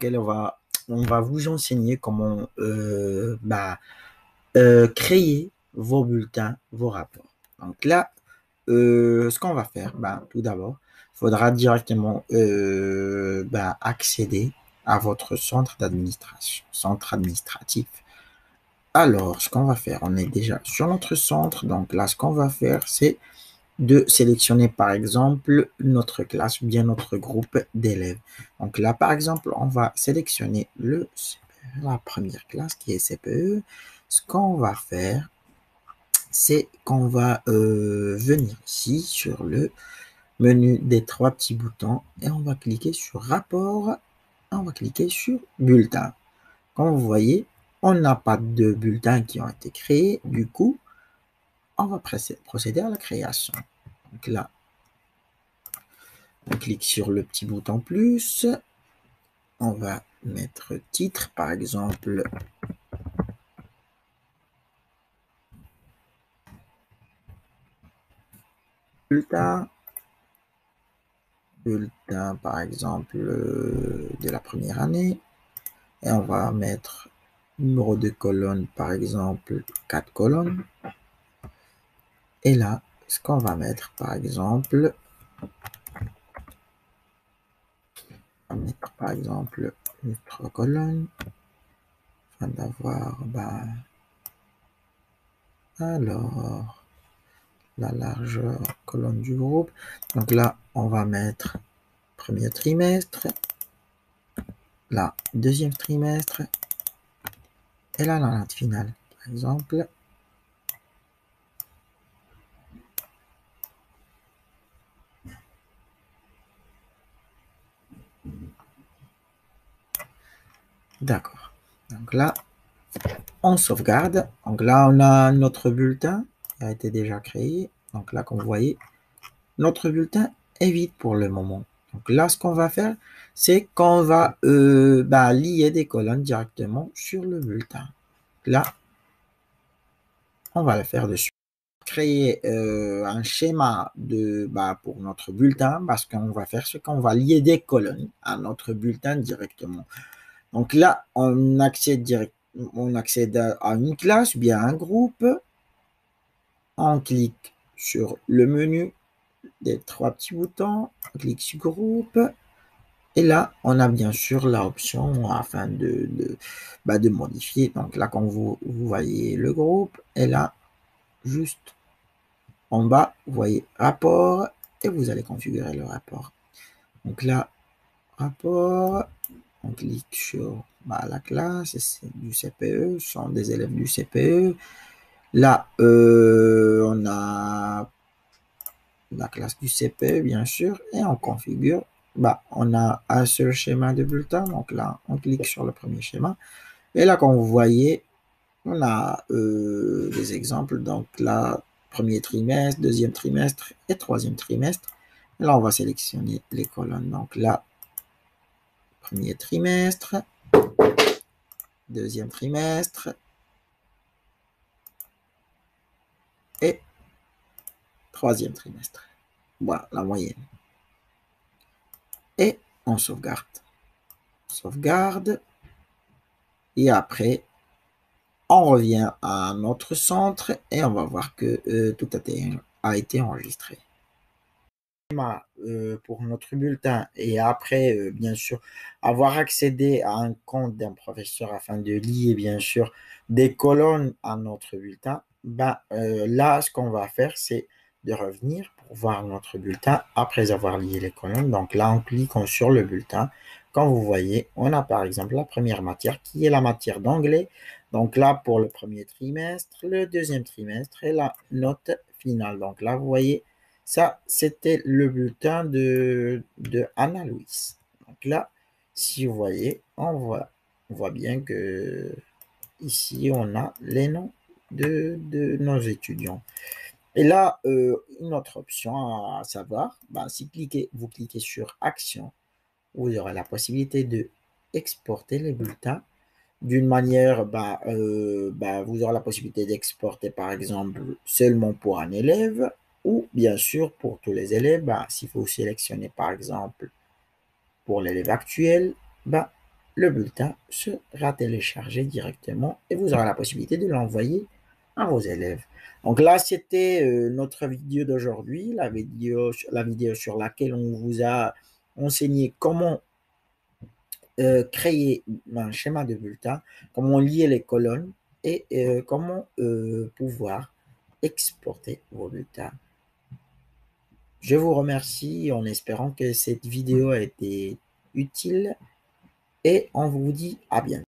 laquelle on va vous enseigner comment créer vos bulletins, vos rapports. Donc là, ce qu'on va faire, tout d'abord, il faudra directement accéder à votre centre d'administration, centre administratif. Alors, ce qu'on va faire, on est déjà sur notre centre. Donc là, ce qu'on va faire, c'est de sélectionner par exemple notre classe ou bien notre groupe d'élèves. Donc là, par exemple, on va sélectionner le CPE, la première classe qui est CPE. Ce qu'on va faire, c'est qu'on va venir ici sur le menu des trois petits boutons et on va cliquer sur rapport, on va cliquer sur bulletin. Comme vous voyez, on n'a pas de bulletins qui ont été créés, du coup, on va procéder à la création. Donc là, on clique sur le petit bouton plus, on va mettre titre, par exemple, bulletin, bulletin par exemple de la première année, et on va mettre numéro de colonne, par exemple 4 colonnes, et là, ce qu'on va mettre, par exemple, on va mettre par exemple 3 colonnes, afin d'avoir, alors, la largeur colonne du groupe. Donc là, on va mettre premier trimestre, là, deuxième trimestre, et là, la note finale. Par exemple, d'accord. Donc là, on sauvegarde. Donc là, on a notre bulletin qui a été déjà créé. Donc là, comme vous voyez, notre bulletin est vide pour le moment. Donc là, ce qu'on va faire, c'est qu'on va lier des colonnes directement sur le bulletin. Là, on va le faire dessus. Créer un schéma pour notre bulletin parce qu'on va faire ce qu'on va lier des colonnes à notre bulletin directement. Donc là, on accède à une classe ou bien à un groupe. On clique sur le menu des trois petits boutons, on clique sur groupe. Et là, on a bien sûr l'option afin de modifier. Donc là, quand vous voyez le groupe, et là, juste en bas, vous voyez rapport et vous allez configurer le rapport. Donc là, rapport, on clique sur la classe, c'est du CPE, ce sont des élèves du CPE. Là, on a la classe du CPE, bien sûr, et on configure. On a un seul schéma de bulletin. Donc là, on clique sur le premier schéma. Et là, comme vous voyez, on a des exemples. Donc là, premier trimestre, deuxième trimestre et troisième trimestre. Là, on va sélectionner les colonnes. Donc là, premier trimestre, deuxième trimestre et troisième trimestre. Voilà, la moyenne. Et on sauvegarde. Sauvegarde. Et après, on revient à notre centre et on va voir que tout a été enregistré. Pour notre bulletin et après, bien sûr, avoir accédé à un compte d'un professeur afin de lier, bien sûr, des colonnes à notre bulletin, là, ce qu'on va faire, c'est de revenir pour voir notre bulletin après avoir lié les colonnes. Donc là, en cliquant sur le bulletin, quand vous voyez, on a par exemple la première matière qui est la matière d'anglais. Donc là, pour le premier trimestre, le deuxième trimestre et la note finale. Donc là, vous voyez, ça, c'était le bulletin de Anna Louise. Donc là, si vous voyez, on voit bien que ici, on a les noms de nos étudiants. Et là, une autre option à savoir, si vous cliquez sur Action, vous aurez la possibilité de exporter les bulletins d'une manière, vous aurez la possibilité d'exporter par exemple seulement pour un élève ou bien sûr pour tous les élèves. Si vous sélectionnez par exemple pour l'élève actuel, le bulletin sera téléchargé directement et vous aurez la possibilité de l'envoyer à vos élèves. Donc là, c'était notre vidéo d'aujourd'hui, la vidéo sur laquelle on vous a enseigné comment créer un schéma de bulletin, comment lier les colonnes et comment pouvoir exporter vos bulletins. Je vous remercie en espérant que cette vidéo a été utile et on vous dit à bientôt.